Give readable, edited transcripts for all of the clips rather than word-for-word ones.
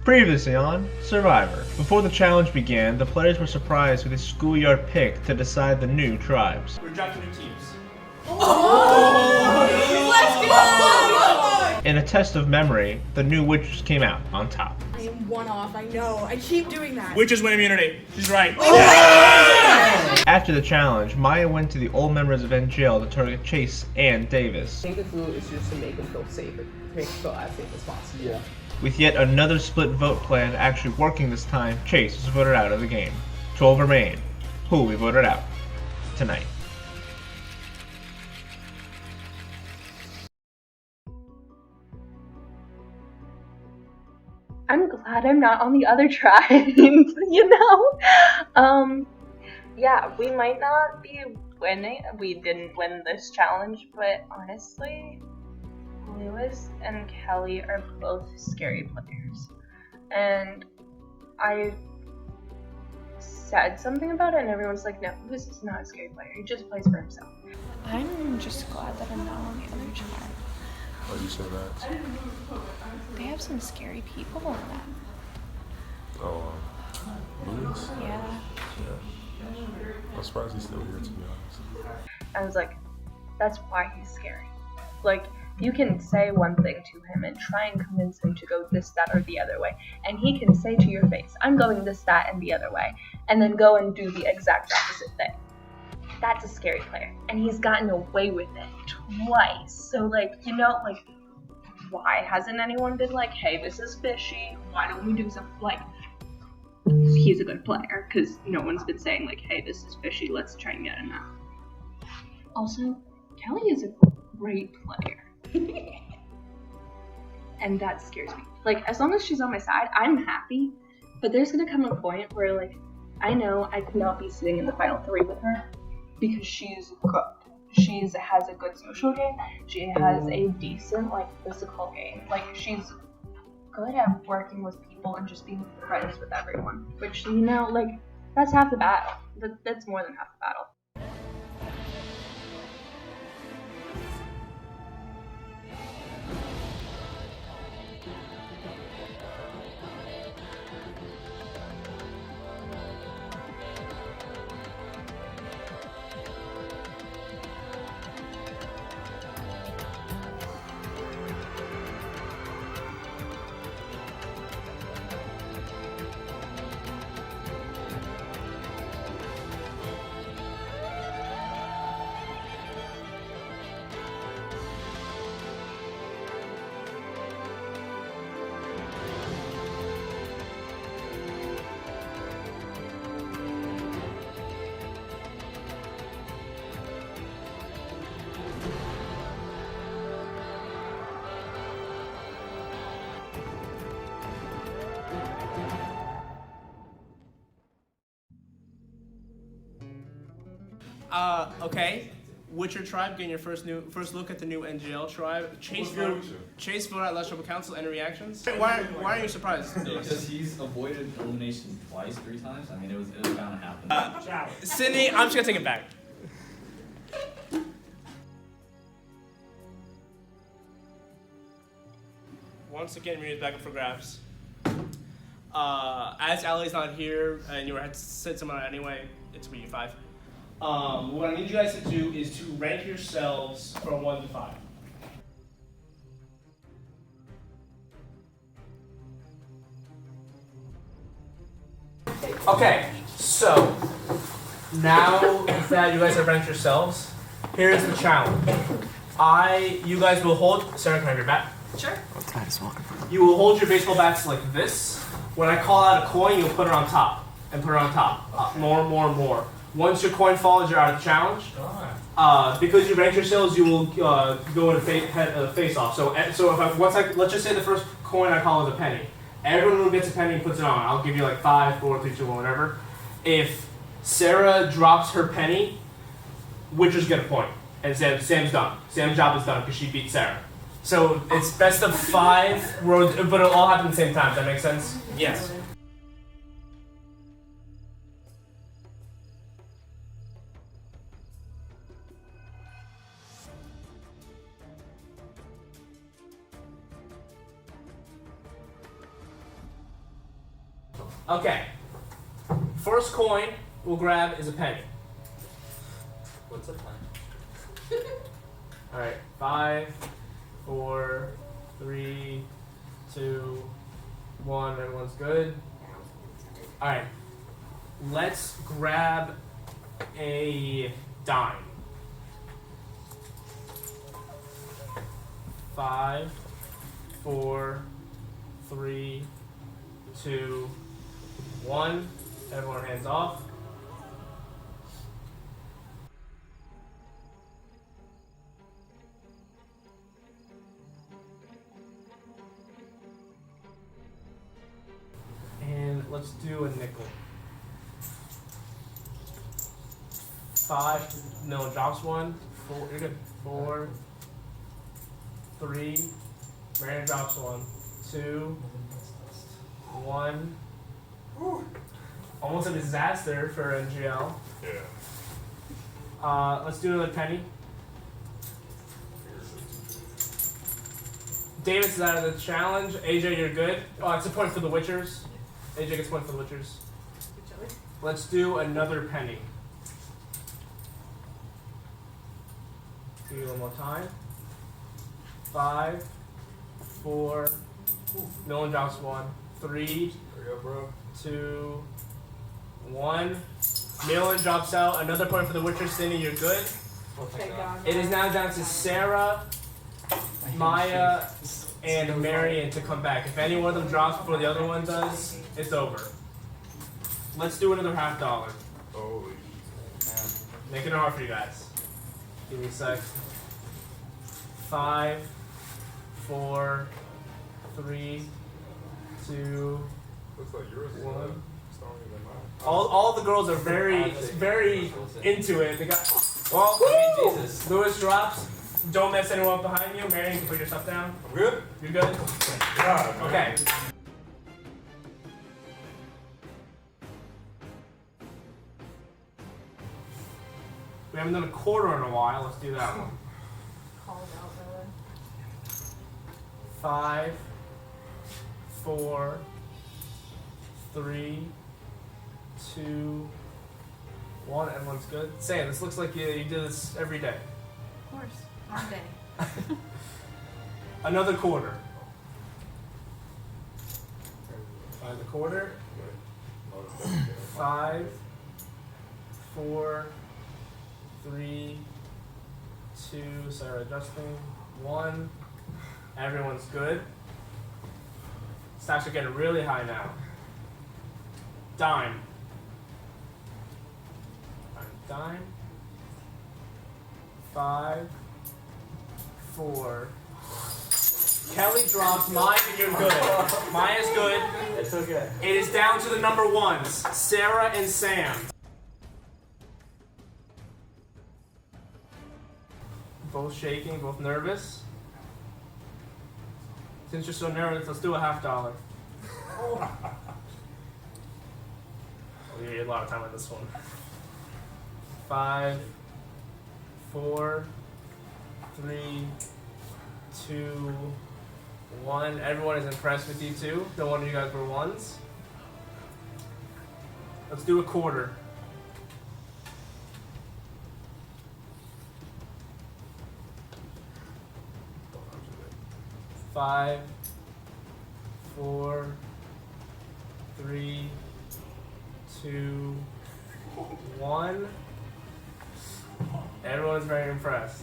Previously on Survivor. Before the challenge began, the players were surprised with a schoolyard pick to decide the new tribes. We're drafting new teams. In a test of memory, the new witches came out on top. I am one off, I know. I keep doing that. Witches win immunity. She's right. After the challenge, Maya went to the old members of NGL to target Chase and Davis. I think the clue is just to make them feel safe and make them feel as safe as possible. Yeah. With yet another split vote plan actually working this time, Chase was voted out of the game. 12 remain. Who we voted out tonight. I'm glad I'm not on the other tribes, you know? Yeah, we might not be winning. We didn't win this challenge, but honestly, Lewis and Kelly are both scary players. And I said something about it and everyone's like, no, Lewis is not a scary player. He just plays for himself. I'm just glad that I'm not on the other tribe. Why you say that? They have some scary people in them. Oh, Lewis? Yeah. I'm surprised he's still here, to be honest. I was like, that's why he's scary. Like, you can say one thing to him and try and convince him to go this, that, or the other way. And he can say to your face, I'm going this, that, and the other way. And then go and do the exact opposite thing. That's a scary player. And he's gotten away with it twice. So, like, you know, like, why hasn't anyone been like, hey, this is fishy. Why don't we do something like, he's a good player. Because no one's been saying, like, hey, this is fishy. Let's try and get him out. Also, Kelly is a great player. And that scares me. Like, as long as she's on my side, I'm happy. But there's gonna come a point where, like, I know I could not be sitting in the final 3 with her because she's good. She has a good social game. She has a decent, like, physical game. Like, she's good at working with people and just being friends with everyone. Which, you know, like, that's half the battle. That's more than half the battle. Okay. Witcher tribe getting your first look at the new NGL tribe. Chase voted at Last Trouble Council. Any reactions? Why are you surprised? Because he's avoided elimination twice, 3 times. I mean, it was bound to happen. Sydney, I'm just gonna take it back. Once again, immunity back up for grabs. As Allie's not here and you had to sit someone out anyway, it's me 5. What I need you guys to do is to rank yourselves from 1 to 5. Okay, so now that you guys have ranked yourselves, here's the challenge. You guys will hold. Sarah, can I have your bat? Sure. You will hold your baseball bats like this. When I call out a coin, you'll put it on top and put it on top. More. Once your coin falls, you're out of the challenge. Because you rank yourselves, you will go in a face-off. So let's just say the first coin I call is a penny. Everyone who gets a penny puts it on. I'll give you like 5, 4, 3, 2, 1, whatever. If Sarah drops her penny, witchers get a point, and Sam's done. Sam's job is done because she beat Sarah. So it's best of 5, but it'll all happen at the same time. Does that make sense? Yes. Okay. First coin we'll grab is a penny. What's the plan? All right. 5, 4, 3, 2, 1. Everyone's good. All right. Let's grab a dime. 5, 4, 3, 2, 1. Everyone hands off. And let's do a nickel. 5. No, drops 1. 4. You're good. 4, 3. Marion drops 1. 2, 1. Almost a disaster for NGL. Yeah. Let's do another penny. Davis is out of the challenge. AJ, you're good. Oh, it's a point for the Witchers. AJ gets a point for the Witchers. Let's do another penny. Do it one more time. 5, 4. No one drops 1. 3, Hurry up, bro. 2, 1. Millen drops out. Another point for the Witcher. Cindy, you're good. Thank God. It is now down to Sarah, Maya, and Marion to come back. If any one of them drops before the other one does, it's over. Let's do another $50. Holy Making it hard for you guys. Give me a sec. 5, 4, 3, 2, looks like yours is 1. stronger than mine. All the girls are very into it. They got well. Jesus. Lewis drops. Don't mess anyone up behind you. Marion, you can put your stuff down. I'm good? You're good. God, man. Okay. We haven't done a quarter in a while. Let's do that one. Called out, brother. 5, 4, 3, 2, 1. Everyone's good. Sam, this looks like you do this every day. Of course. Monday. Another quarter. Find the quarter. 5, 4, 3, 2. Sarah adjusting. 1. Everyone's good. Stocks are getting really high now. Dime. Dime. 5, 4. Kelly drops. Maya, you're good. Maya's good. It's okay. It is down to the number 1s, Sarah and Sam. Both shaking, both nervous. Since you're so nervous, let's do a $50. Oh, you need a lot of time on this one. 5, 4, 3, 2, 1. Everyone is impressed with you too. No wonder you guys were 1s. Let's do a quarter. Five, 4, 3, 2, 1. Everyone's very impressed.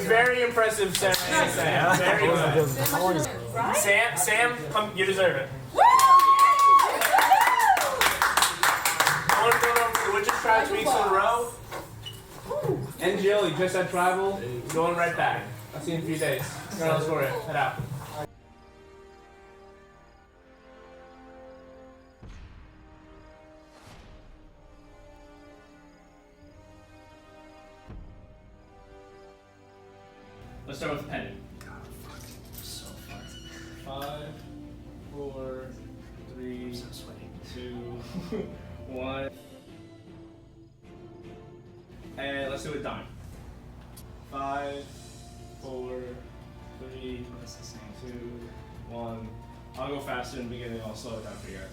Very impressive, Sam. Very good. Sam, come, you deserve it. I want to go over to the Witches Tribe 2 weeks in a row. And Jill, you just had tribal. You're going right back. I'll see you in a few days. Alright, let's go right. Head out. Let's start with the penny. 5, 4, 3, 2, 1. And let's do a dime. 5, 4, 3, 2, 1. I'll go faster in the beginning, I'll slow it down for you guys.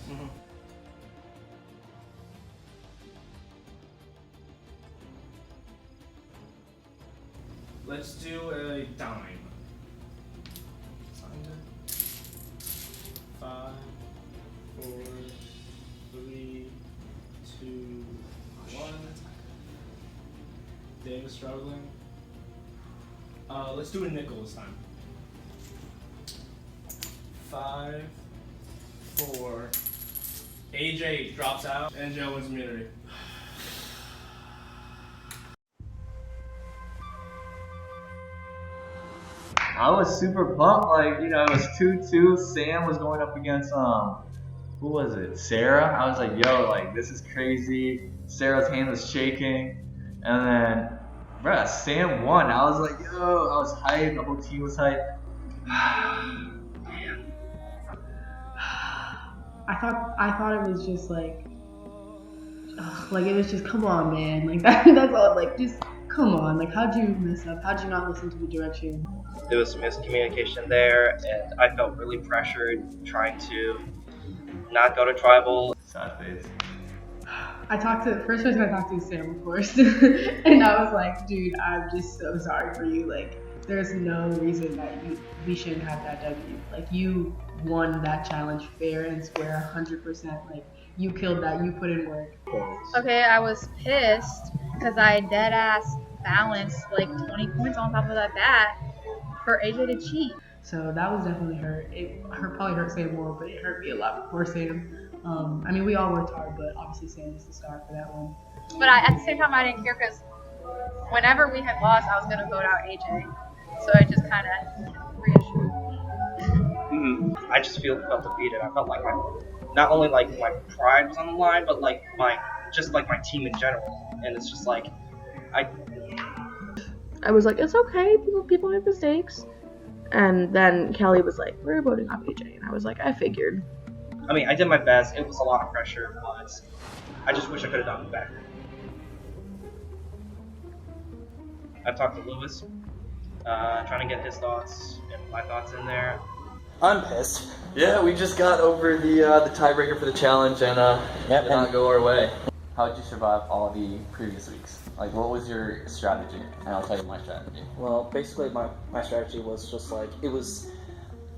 Let's do a dime. 5, 4, 3, 2, 1. Dave is struggling. Let's do a nickel this time. 5, 4. AJ drops out, and Joe wins immunity. I was super pumped, like, you know, it was 2-2. Sam was going up against, who was it? Sarah? I was like, yo, like, this is crazy. Sarah's hand was shaking. And then, bruh, Sam won. I was like, yo, I was hyped. The whole team was hyped. Man. I thought it was just like it was just, come on, man. Like, that's all, like, just, come on. Like, how'd you mess up? How'd you not listen to the direction? There was some miscommunication there, and I felt really pressured trying to not go to tribal. Sad face. First person I talked to was Sam, of course. And I was like, dude, I'm just so sorry for you. Like, there's no reason that we shouldn't have that W. Like, you won that challenge fair and square, 100%. Like, you killed that. You put in work. Okay, I was pissed because I dead ass balanced like 20 points on top of that bat for AJ to cheat. So that was definitely hurt. It probably hurt Sam more, but it hurt me a lot more Sam. I mean, we all worked hard, but obviously Sam was the star for that one. But at the same time, I didn't care because whenever we had lost, I was going to vote out AJ. So it just kind of reassured me. I just felt defeated. I felt like not only like my pride was on the line, but like my team in general. And it's just like, I was like, it's okay, people make mistakes. And then Kelly was like, we're voting off AJ. And I was like, I figured. I mean, I did my best. It was a lot of pressure, but I just wish I could have done better. I've talked to Lewis, trying to get his thoughts and my thoughts in there. I'm pissed. Yeah, we just got over the tiebreaker for the challenge and did not go our way. How did you survive all the previous weeks? Like, what was your strategy? And I'll tell you my strategy. Well, basically my strategy was just like, it was,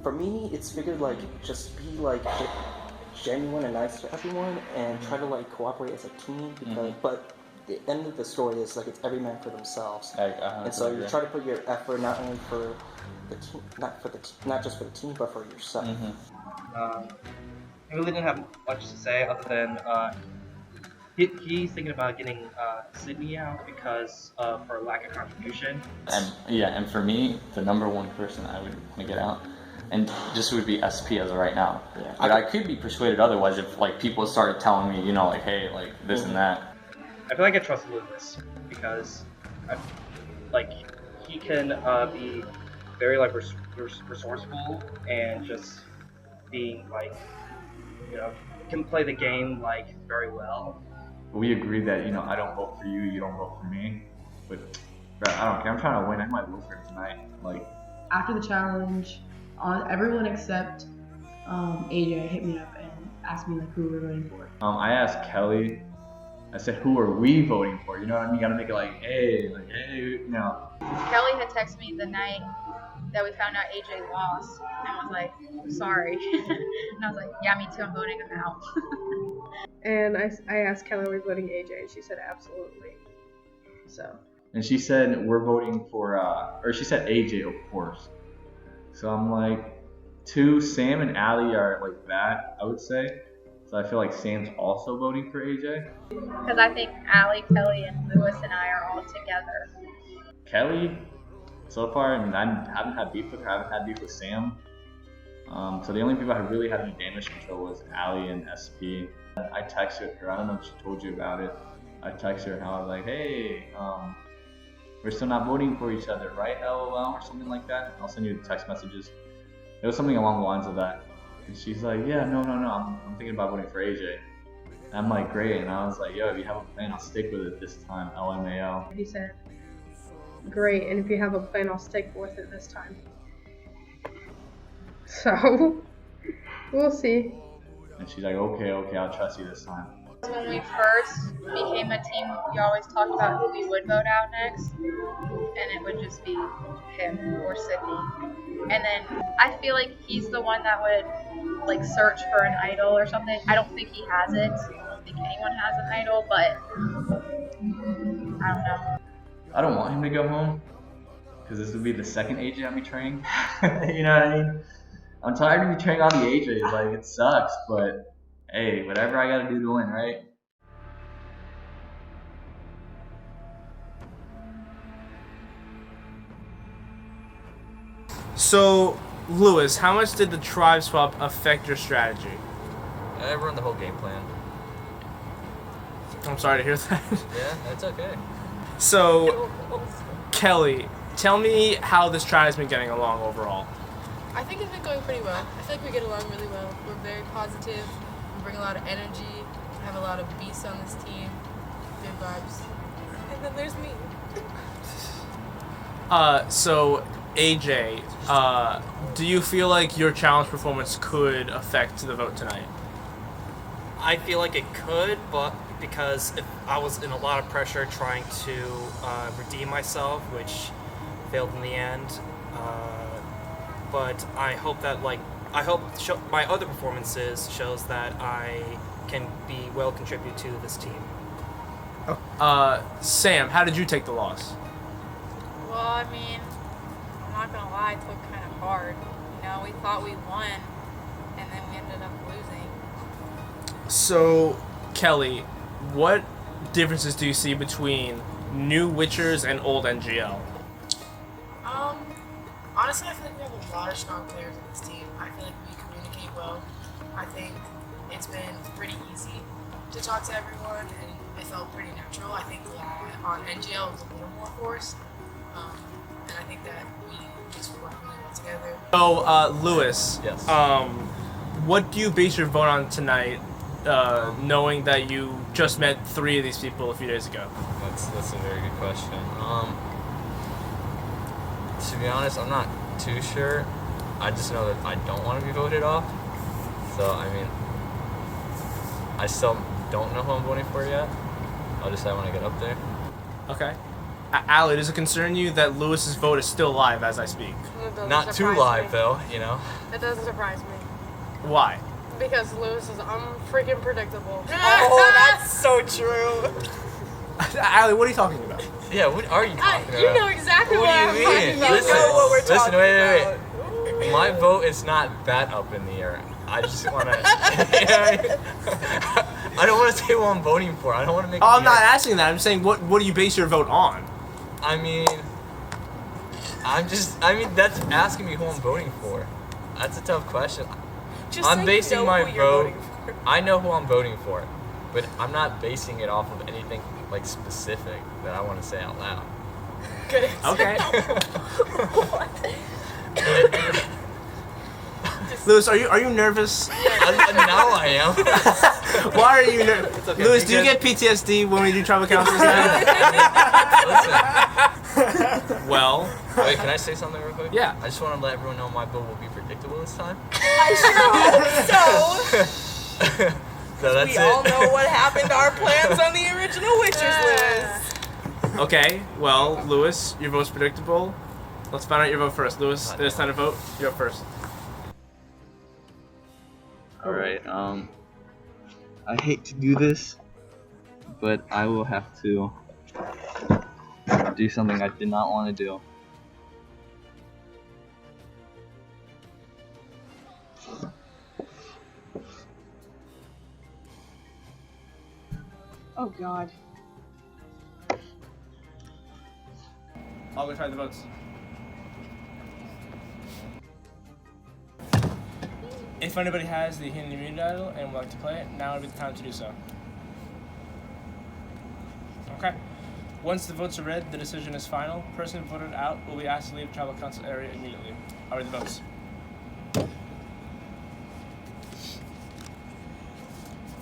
for me, it's figured like, just be like genuine and nice to everyone and try to like cooperate as a team because, but the end of the story is like, it's every man for themselves. And so you try to put your effort not only for the team, not just for the team, but for yourself. I really didn't have much to say other than he's thinking about getting Sydney out because for lack of contribution. And for me, the number one person I would want to get out, and just would be SP as of right now. Yeah. But I could be persuaded otherwise if like people started telling me, you know, like, hey, like this and that. I feel like I trust Lewis because he can be very like resourceful and just being like, you know, can play the game like very well. We agreed that, you know, I don't vote for you, you don't vote for me. But bro, I don't care. I'm trying to win. I might vote for him tonight. Like, after the challenge, everyone except AJ hit me up and asked me like who we were voting for. I asked Kelly. I said, who are we voting for? You know what I mean? You gotta make it like, hey, you know. Kelly had texted me the night that we found out AJ lost and was like, sorry. And I was like, yeah, me too, I'm voting him out. And I asked Kelly, are we voting AJ? And she said, absolutely. So. And she said, we're voting for, or she said AJ, of course. So I'm like, Sam and Allie are like that, I would say. So I feel like Sam's also voting for AJ. Because I think Allie, Kelly, and Lewis and I are all together. Kelly, so far, I mean, I haven't had beef with her. I haven't had beef with Sam. So the only people I really had any damage control was Allie and SP. I texted her. I don't know if she told you about it. I texted her and I was like, hey, we're still not voting for each other, right? LOL or something like that. I'll send you the text messages. It was something along the lines of that. And she's like, yeah, no, I'm thinking about voting for AJ. And I'm like, great. And I was like, yo, if you have a plan, I'll stick with it this time. LMAO. He said, great, and if you have a plan, I'll stick with it this time. So, we'll see. And she's like, okay, I'll trust you this time. When we first became a team, we always talked about who we would vote out next, and it would just be him or Sydney. And then I feel like he's the one that would like search for an idol or something. I don't think he has it. I don't think anyone has an idol, but I don't know. I don't want him to go home because this would be the second AJ I'm betraying. You know what I mean? I'm tired of betraying all the AJs. Like, it sucks, but hey, whatever I gotta do to win, right? So, Lewis, how much did the tribe swap affect your strategy? I ruined the whole game plan. I'm sorry to hear that. Yeah, that's okay. So, Kelly, tell me how this tribe has been getting along overall. I think it's been going pretty well. I feel like we get along really well. We're very positive. We bring a lot of energy. We have a lot of beasts on this team. Good vibes. And then there's me. So AJ, do you feel like your challenge performance could affect the vote tonight? I feel like it could, but because I was in a lot of pressure trying to redeem myself, which failed in the end. But I hope that my other performances shows that I can be well contribute to this team. Sam, how did you take the loss? Well, I mean, I'm not gonna lie, it took kind of hard. You know, we thought we won, and then we ended up losing. So, Kelly, what differences do you see between new Witchers and old NGL? Honestly, I feel like we have a lot of strong players on this team. I feel like we communicate well. I think it's been pretty easy to talk to everyone, and it felt pretty natural. I think on NGL it was a little more forced, and I think that we just work really well together. So, Lewis, yes. What do you base your vote on tonight, knowing that you just met 3 of these people a few days ago? That's a very good question. To be honest, I'm not too sure. I just know that I don't want to be voted off. So, I mean, I still don't know who I'm voting for yet. I'll decide when I get up there. Okay. Allie, does it concern you that Lewis's vote is still live as I speak? Not too live, though, you know? It doesn't surprise me. Why? Because Lewis is unfreaking predictable. Oh, that's so true. Allie, what are you talking about? Yeah, what are you talking about? You know exactly what I'm talking about. Listen, You know what we're listen, talking wait. My vote is not that up in the air. I just want to. I don't want to say what I'm voting for. I don't want to make. I'm not asking that. I'm saying what do you base your vote on? I mean, that's asking me who I'm voting for. That's a tough question. I'm basing my vote. I know who I'm voting for, but I'm not basing it off of anything like specific that I want to say out loud. Good answer. Okay. Lewis, are you nervous? Now I am. Why are you nervous? Okay, Lewis, do you get PTSD when we do tribal councils now? Well. Wait, can I say something real quick? Yeah. I just want to let everyone know my vote will be predictable this time. I sure hope so. So that's we it. all know what happened to our plans on the original Witchers list. Okay, well, Lewis, your vote's predictable. Let's find out your vote first. Lewis, it's time to vote. You're up first. Alright, I hate to do this, but I will have to do something I did not want to do. Oh God. I'll go try the votes. If anybody has the hidden immunity idol and would like to play it, now would be the time to do so. Okay. Once the votes are read, the decision is final. Person voted out will be asked to leave the tribal council area immediately. I'll read the votes.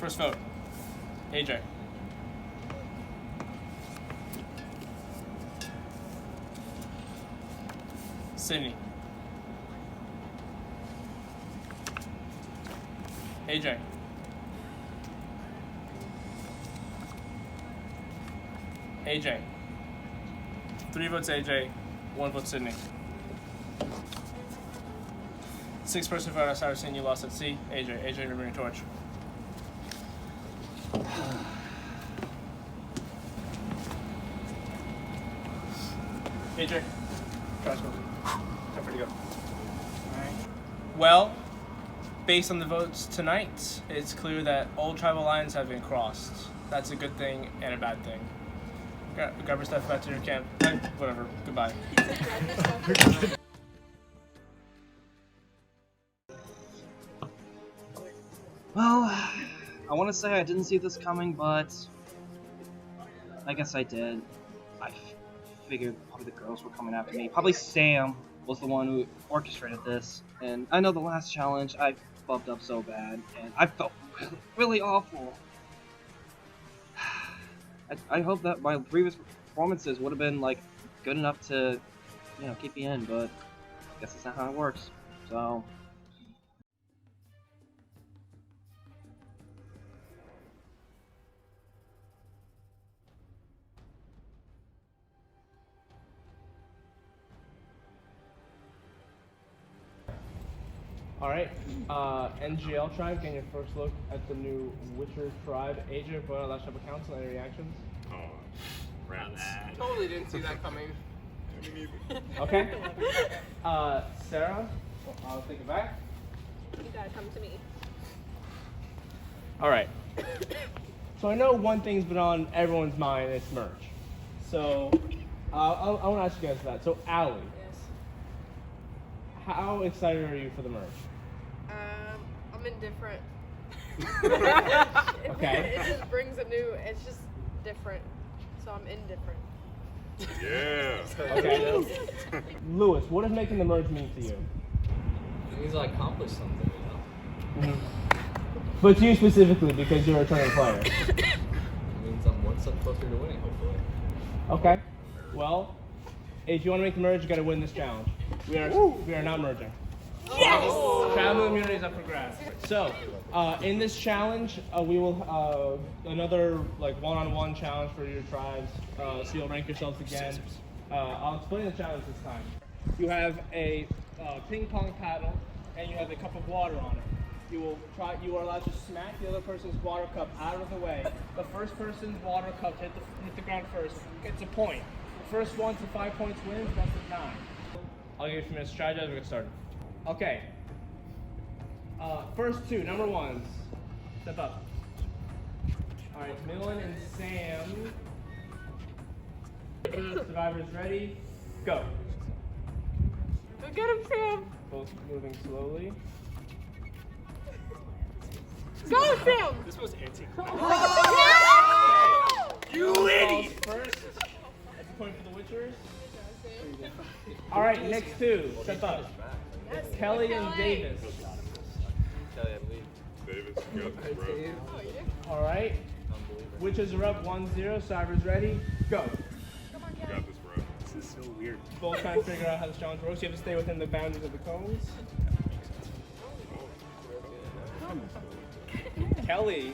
First vote. AJ. Sydney. AJ. AJ. 3 votes AJ, 1 vote Sydney. 6-person vote outside of CNU lost at C. AJ, remembering torch. AJ, try score. Time for you to go. Alright. Well, based on the votes tonight, it's clear that all tribal lines have been crossed. That's a good thing and a bad thing. Grab your stuff back to your camp. Whatever. Goodbye. Well, I want to say I didn't see this coming, but I guess I did. I figured probably the girls were coming after me. Probably Sam was the one who orchestrated this. And I know the last challenge I bumped up so bad, and I felt really awful. I hope that my previous performances would have been like good enough to, you know, keep me in, but I guess that's not how it works. So. Alright, NGL tribe, getting your first look at the new Witcher tribe. AJ, Boyle, last tribal council, any reactions? Oh, rats. Totally didn't see that coming. Me neither. Okay. Sarah, I'll take it back. You gotta come to me. Alright. So I know one thing's been on everyone's mind, it's merch. So, I want to ask you guys that. So, Allie. How excited are you for the merch? I'm indifferent. Okay. It just brings a new, it's just different. So I'm indifferent. Yeah. Okay. Lewis, what does making the merge mean to you? It means I accomplished something, you know? But to you specifically, because you're a returning player. It means I'm one step closer to winning, hopefully. Okay. Well, if you want to make the merge, you got to win this challenge. We are not merging. Yes! Tribal immunity is up for grabs. So, in this challenge, we will another like one-on-one challenge for your tribes. So you'll rank yourselves again. I'll explain the challenge this time. You have a ping pong paddle, and you have a cup of water on it. You are allowed to smack the other person's water cup out of the way. The first person's water cup hit the ground first gets a point. First 1 to 5 points wins. That's a 9. I'll give you a few minutes to strategize. We'll get started. Okay. First 2, number 1s. Step up. All right, Millen and Sam. Survivors ready? Go. Go get him, Sam. Both moving slowly. Go, Sam. This was antique. You idiot! First. That's a point for the Witchers. All right, next 2. Step up. It's Kelly and Davis. Kelly, I believe. Davis, you got this, bro. All right. Witches are up 1-0. Cybers ready? Go. You got this, bro. This is so weird. Both trying to figure out how this challenge works. You have to stay within the boundaries of the cones. Kelly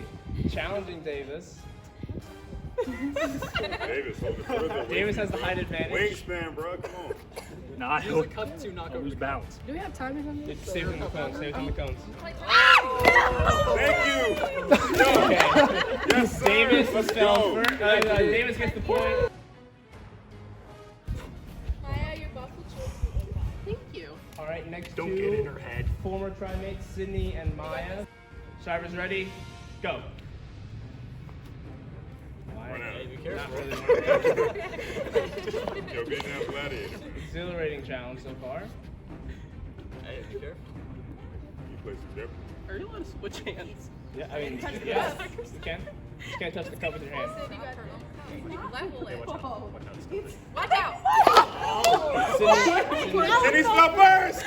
challenging Davis. Davis, hold it further. Davis has the height advantage. Wingspan, bro. Come on. Nah, use a cup to knock over his balance. Do we have time or something? Stay within the cones. Stay within the cones. Thank you. Okay. Yes, sir. Davis Let's fell go. first. Davis gets the point. Maya, your buffalo choice. Thank you. All right, next Don't 2. get in her head. Former trimates, Sydney and Maya. Cybers ready? Go. Hey, be careful. Yo, being that gladiator, man. Exhilarating challenge so far. Hey, be careful. You play some Jeopardy. Are you allowed to switch hands? Yeah, I mean, yeah, you can. You can't touch the cup with your hand. Level it. Watch out! Sydney's up first!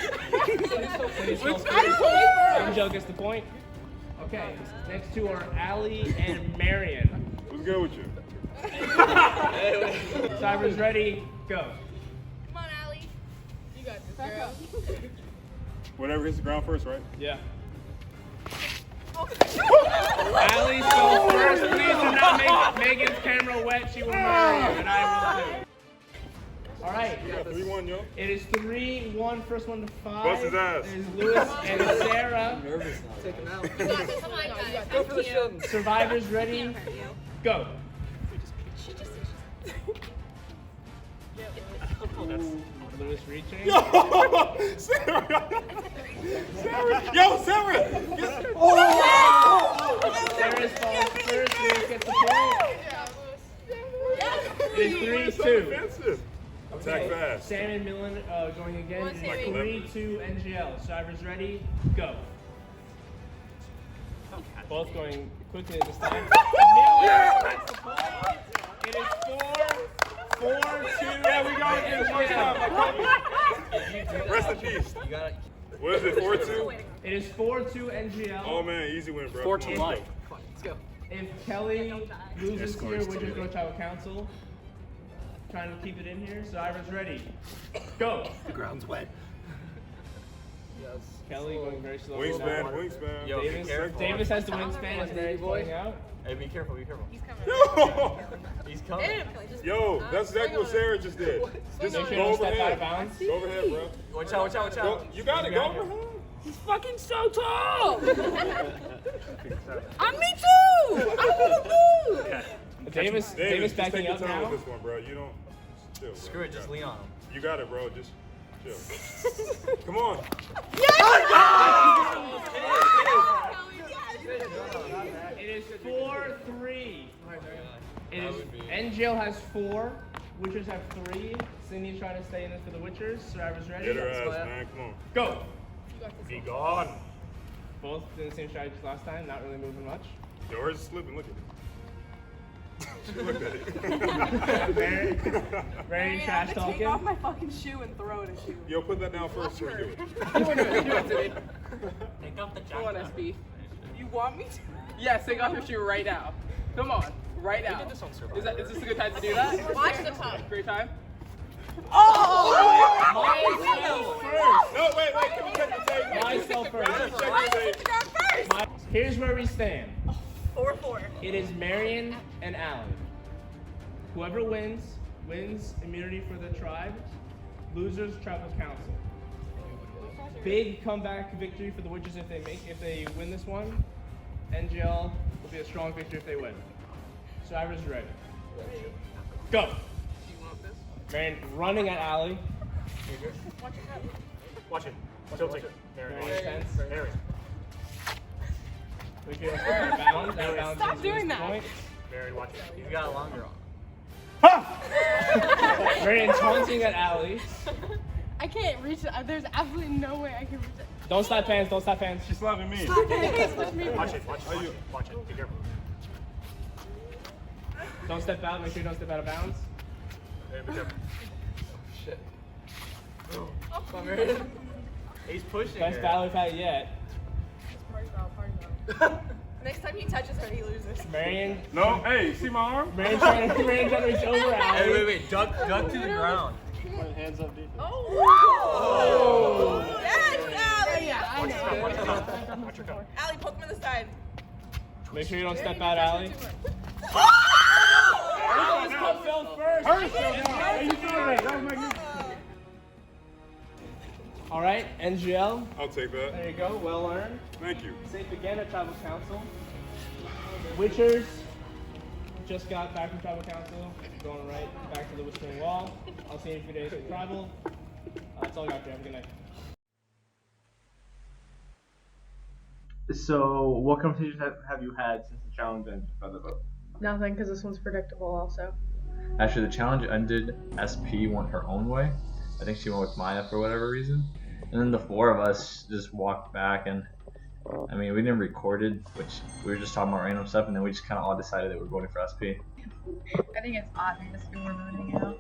Angel gets the point. Okay, next two are Allie and Marion. What's good with you? Cyber's ready, go. Come on, Allie. You got this, girl. Whatever hits the ground first, right? Yeah. Allie, so first, please do not make Megan's camera wet. She will murder you, and I will too. All right. You got 3-1, yo. It is 3-1. First one to 5. Bust his ass. There's Lewis and Sarah. Nervous now. Take him out. Come on, guys. Go for the shove. Survivors ready? Go. That's Lewis reaching. Yo, Sarah! Yo, Sarah! Sarah's falls first. Lewis gets the point. It is 3-2. Attack fast. Sam and Millen going again. It is 3-2 NGL. Survivors ready? Go. Both going quickly this time. It is 4-2. Yeah, we got it. Rest in peace. What is it, 4-2? It is 4-2 NGL. Oh man, easy win, bro. 4-2 life. Let's go. If Kelly loses here, we just go tribal council. Trying to keep it in here. So Ira's ready. Go. The ground's wet. Yes. Kelly going very slow. Wingspan. Yo, be careful. Davis has the wingspan as Mary's pulling out. Hey, be careful, be careful. He's coming. Yo! He's coming. Yo, that's exactly what Sarah just did. Just Make sure you go don't step out overhead. of bounds. Go overhead, bro. Watch out, watch out, watch out. You got it, go overhead. He's fucking so tall. I'm me too. I'm gonna lose. Davis just backing take your up time now. with this one, bro. You don't chill. Bro. Screw it, just lean on him. You got it, bro. Just chill. Come on. It is 4-3. It is NGL has 4. Witchers have 3. Cindy's trying to stay in this for the Witchers. Survivors ready? Get her ass, man. Come on. Go. Be gone. Both doing the same strategies last time, not really moving much. Yours is slipping. Look at it. She looked at it. Very trash talking. Take off my fucking shoe and throw it at you. Yo, put that down first before you do it. Take off the jacket. Come on, SB. You want me to? Yes, take off your shoe right now. Come on, right now. Is this a good time to do that? Watch the time. Great time. Oh! Mine fell first. No, wait. Can we check the tape? Mine fell first. Here's where we stand. 4-4. It is Marion and Allie. Whoever wins immunity for the tribe. Losers, tribal council. Big comeback victory for the Witches if they win this one. NGL will be a strong victory if they win. Survivors ready. Go. Marion running at Allie. Watch it. Tilting. Very intense. Mary. We can bounds. Stop doing that. Mary, watch it. He's got a longer arm. Marion taunting at Allie. I can't reach it. There's absolutely no way I can reach it. Don't stop fans. Don't stop fans. She's slapping me. Stop it. Watch it. Watch it. Be careful. Don't step out. Make sure you don't step out of bounds. Hey, be careful. Shit. Marion. He's pushing Best her. battle we've had yet. Party foul. Next time he touches her, he loses. Marion. No, hey, see my arm? Marion trying to reach over Allie. Hey, wait. Duck to the ground. Hands up, dude. Oh! Yes, Allie! Yeah, I know. Watch your cut. Allie, poke him in the side. Make sure you don't step out, Allie. Hers fell first. How you doing that? That was magnificent. All right, NGL. I'll take that. There you go. Well earned. Thank you. Safe again at Tribal Council. Witchers just got back from Tribal Council. Going right back to the Whispering Wall. I'll see you in a few days for Tribal. That's all I got for you. Have a good night. So, what conversations have you had since the challenge ended by the vote? Nothing, because this one's predictable also. Actually, the challenge ended. SP went her own way. I think she went with Maya for whatever reason. And then the 4 of us just walked back, and I mean, we didn't record it, which we were just talking about random stuff, and then we just kind of all decided that we were voting for SP. I think it's obvious who we're voting out.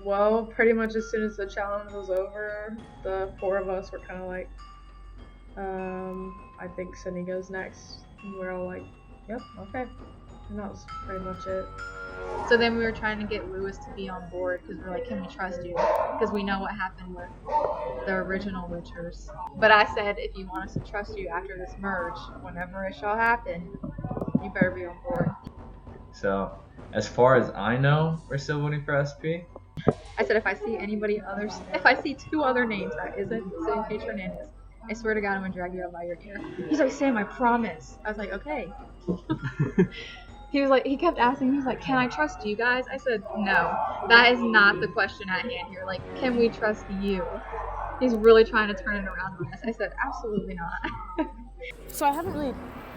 Well, pretty much as soon as the challenge was over, the 4 of us were kind of like, I think Cindy goes next. And we're all like, yep, okay. And that was pretty much it. So then we were trying to get Lewis to be on board because we're like, can we trust you? Because we know what happened with the original Witchers. But I said, if you want us to trust you after this merge, whenever it shall happen, you better be on board. So, as far as I know, we're still voting for SP. I said, if I see anybody others, if I see 2 other names that isn't City Page Hernandez, I swear to God, I'm gonna drag you out by your hair. He's like, Sam, I promise. I was like, okay. He was like, he kept asking, he was like, can I trust you guys? I said, no, that is not the question at hand here. Like, can we trust you? He's really trying to turn it around on us. I said, absolutely not. So I haven't really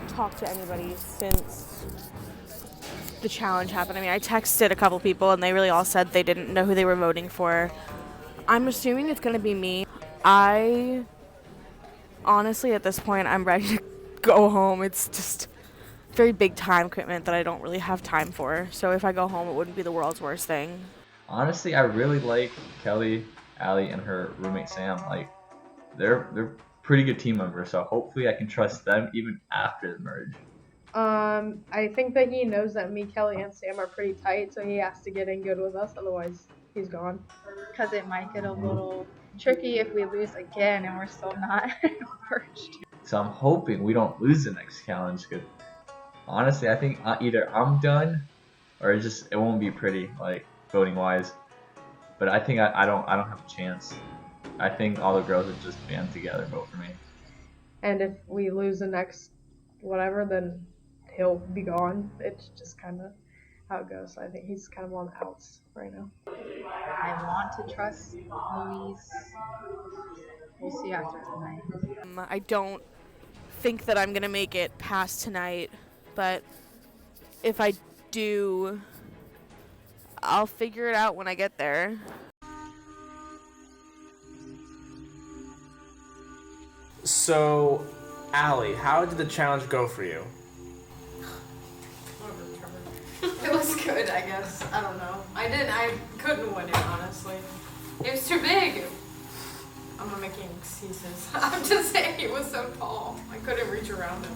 talked to anybody since the challenge happened. I mean, I texted a couple people and they really all said they didn't know who they were voting for. I'm assuming it's going to be me. I honestly, at this point, I'm ready to go home. It's just very big time commitment that I don't really have time for. So if I go home, it wouldn't be the world's worst thing. Honestly, I really like Kelly, Allie, and her roommate Sam. Like, they're pretty good team members. So hopefully, I can trust them even after the merge. I think that he knows that me, Kelly, and Sam are pretty tight, so he has to get in good with us. Otherwise, he's gone. Because it might get a little tricky if we lose again and we're still not merged. So I'm hoping we don't lose the next challenge. Cause honestly, I think either I'm done, or it won't be pretty, like voting wise. But I think I don't have a chance. I think all the girls would just band together vote for me. And if we lose the next whatever, then he'll be gone. It's just kind of how it goes. I think he's kind of on the outs right now. I want to trust Louise. We'll see after tonight. I don't think that I'm going to make it past tonight, but if I do, I'll figure it out when I get there. So, Allie, how did the challenge go for you? It was good, I guess. I don't know. I couldn't win it, honestly. It was too big. I'm not making excuses. I'm just saying he was so tall. I couldn't reach around him.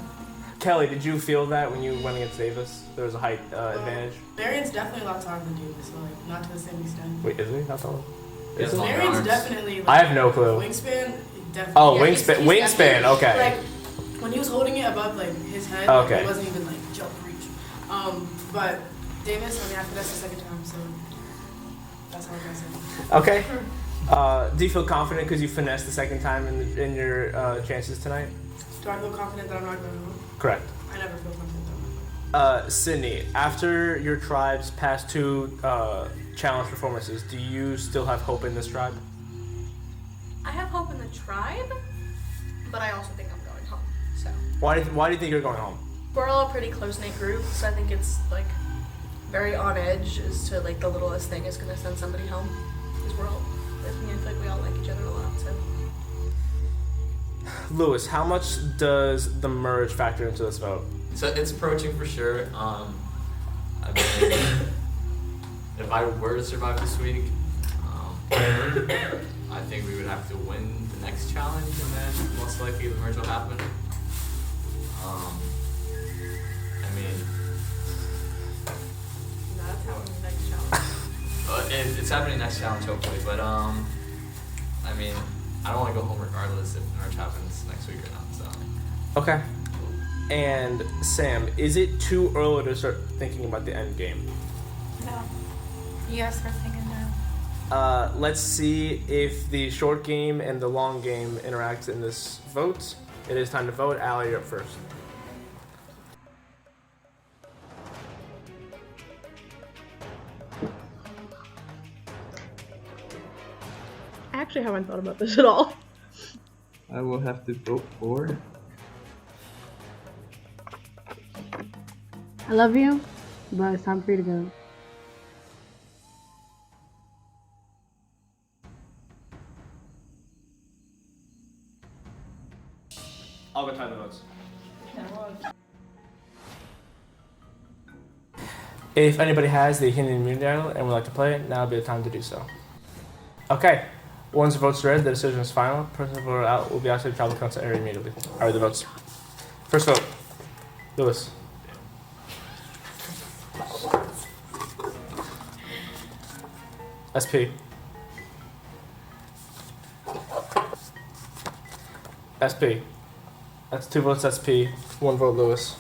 Kelly, did you feel that when you went against Davis? There was a height advantage? Marian's definitely a lot taller than Davis, so like, not to the same extent. Wait, is he not taller? Yes, Marian's definitely like, I have no clue. Wingspan, definitely. Oh, yeah, wingspan, he's wingspan, okay. Like, when he was holding it above like his head, Okay. like, it wasn't even like jump reach. But Davis, I mean, after that's the second time, so that's all I can say. Okay. Do you feel confident because you finessed the second time in your chances tonight? Do I feel confident that I'm not going to win? Correct. I never feel confident that I'm not going to win. Sydney, after your tribe's past 2 challenge performances, do you still have hope in this tribe? I have hope in the tribe, but I also think I'm going home. So Why do you think you're going home? we're all a pretty close-knit group, so I think it's like very on edge as to like the littlest thing is gonna send somebody home. Because we're all, I feel like we all like each other a lot. So Lewis, how much does the merge factor into this vote? So it's approaching for sure. I mean, if I were to survive this week, I think we would have to win the next challenge, and then most likely the merge will happen. I mean, no, that's happening next challenge. it's happening next challenge hopefully, but I mean, I don't want to go home regardless if the merge happens next week or not. So. Okay. And Sam, is it too early to start thinking about the end game? No. You guys start thinking now. Let's see if the short game and the long game interact in this vote. It is time to vote. Allie, you're up first. I actually haven't thought about this at all. I will have to vote for. I love you, but it's time for you to go. I'll go tie the votes. If anybody has the hidden immunity idol and would like to play it, now would be the time to do so. Okay. Once the votes are read, the decision is final. Person voted out will be asked to travel to council area immediately. Alright, the votes. First vote. Lewis. SP. SP. That's 2 votes SP, 1 vote Lewis.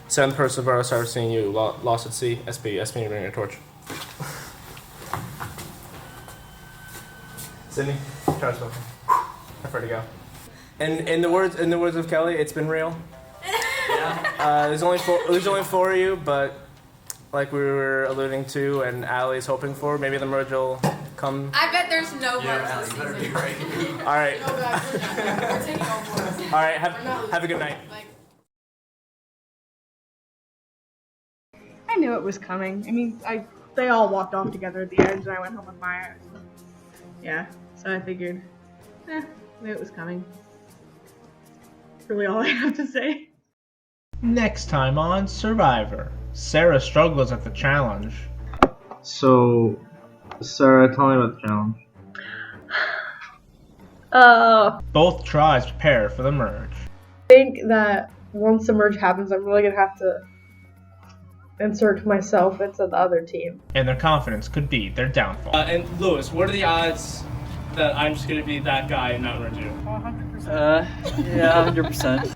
7th person Burrow started CNU, lost at C, SP, you bring a torch. Sydney, try to smoke. Prefer to go. In the words of Kelly, it's been real. Yeah. There's only 4 of you, but like we were alluding to, and Allie's hoping for, maybe the merge will come. I bet there's no merge this season. All right. No, guys, we're taking all 4. All right. Have a good night. I knew it was coming. I mean, they all walked off together at the end, and I went home with Maya. Yeah, so I figured, I knew it was coming. That's really all I have to say. Next time on Survivor, Sarah struggles at the challenge. So, Sarah, tell me about the challenge. Both tribes prepare for the merge. I think that once the merge happens, I'm really gonna have to insert myself into the other team. And their confidence could be their downfall. And Lewis, what are the odds that I'm just gonna be that guy and not merge you? 100%. Yeah, 100%.